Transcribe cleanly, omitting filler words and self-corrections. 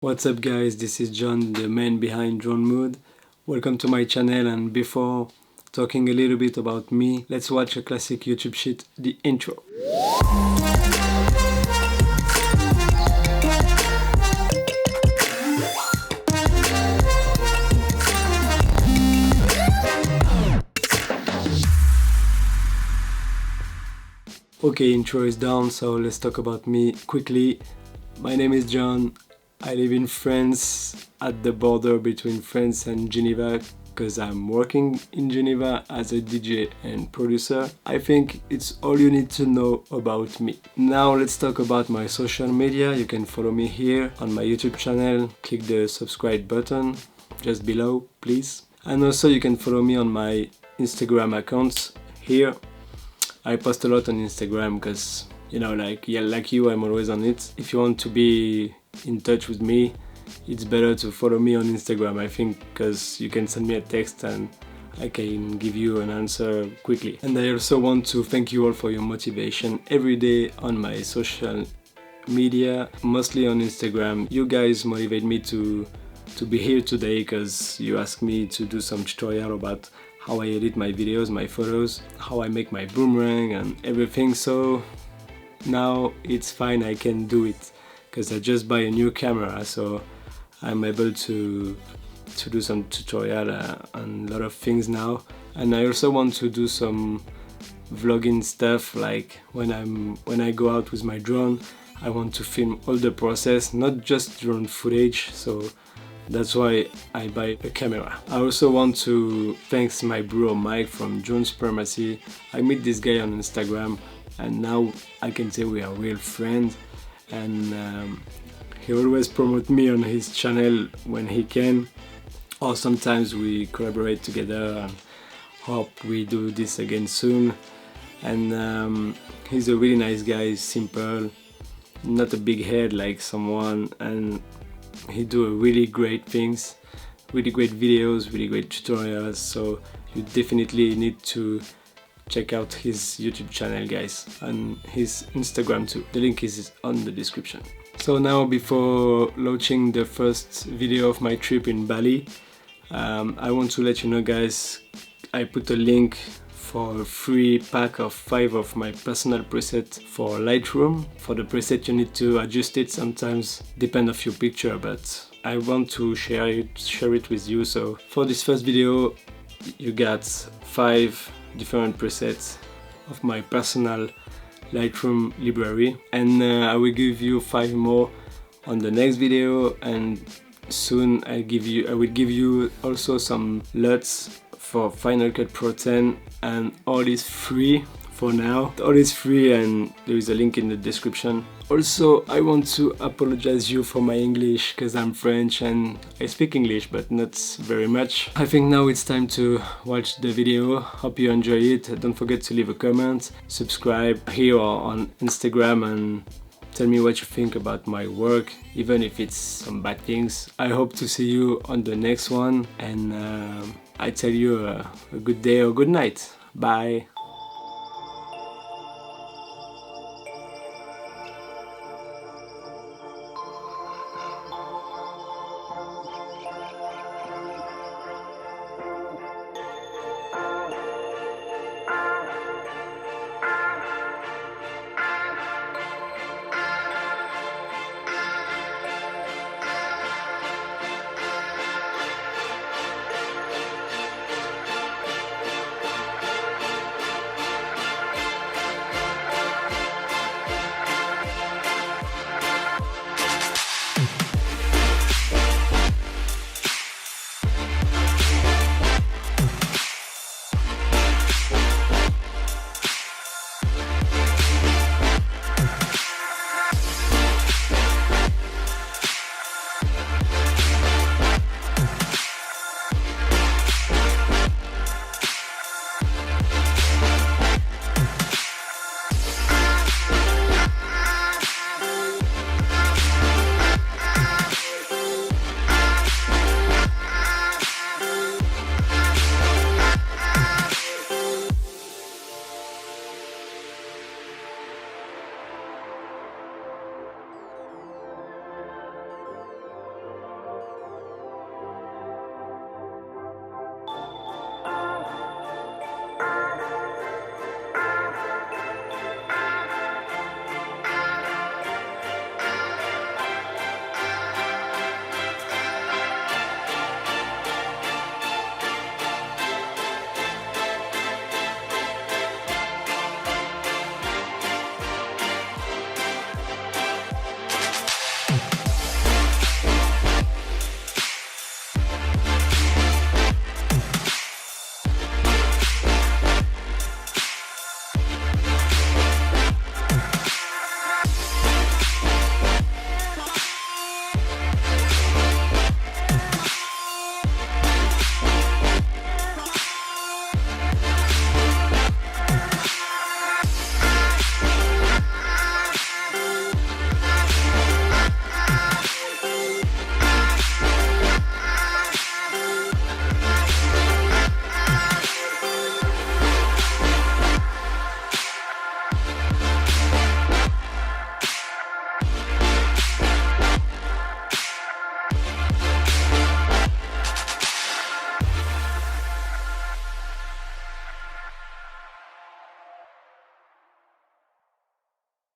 What's up guys, this is John, the man behind Drone Mood. Welcome to my channel, and before talking a little bit about me, let's watch a classic YouTube shit, the intro. Okay, intro is down, so let's talk about me quickly. My name is John. I live in France, at the border between France and Geneva, because I'm working in Geneva as a DJ and producer. I think it's all you need to know about me. Now let's talk about my social media. You can follow me here on my YouTube channel. Click the subscribe button just below, please. And also you can follow me on my Instagram accounts here. I post a lot on Instagram because, you know, like you, I'm always on it. If you want to be in touch with me, it's better to follow me on Instagram, I think, because you can send me a text and I can give you an answer quickly. And I also want to thank you all for your motivation every day on my social media, mostly on Instagram. You guys motivate me to be here today because you asked me to do some tutorial about how I edit my videos, my photos, how I make my boomerang and everything. So now it's fine, I can do it because I just buy a new camera, so I'm able to do some tutorial on a lot of things now. And I also want to do some vlogging stuff, like when I go out with my drone, I want to film all the process, not just drone footage, so that's why I buy a camera. I also want to thank my bro Mike from Supremacy. I meet this guy on Instagram and now I can say we are real friends, and he always promotes me on his channel when he can, or sometimes we collaborate together and hope we do this again soon. And he's a really nice guy, simple, not a big head like someone, and he do really great things, really great videos, really great tutorials, so you definitely need to check out his YouTube channel, guys, and his Instagram too. The link is on the description. So now, before launching the first video of my trip in Bali, I want to let you know, guys, I put a link for a free pack of 5 of my personal presets for Lightroom. For the preset you need to adjust it, sometimes depend of your picture, but I want to share it with you. So for this first video you got 5 different presets of my personal Lightroom library, and I will give you 5 more on the next video, and soon I will give you also some LUTs for Final Cut Pro 10, and all is free for now. All is free and there is a link in the description. Also, I want to apologize you for my English because I'm French and I speak English but not very much. I think now it's time to watch the video. Hope you enjoy it. Don't forget to leave a comment, subscribe here or on Instagram, and tell me what you think about my work, even if it's some bad things. I hope to see you on the next one, and I tell you a good day or good night. Bye.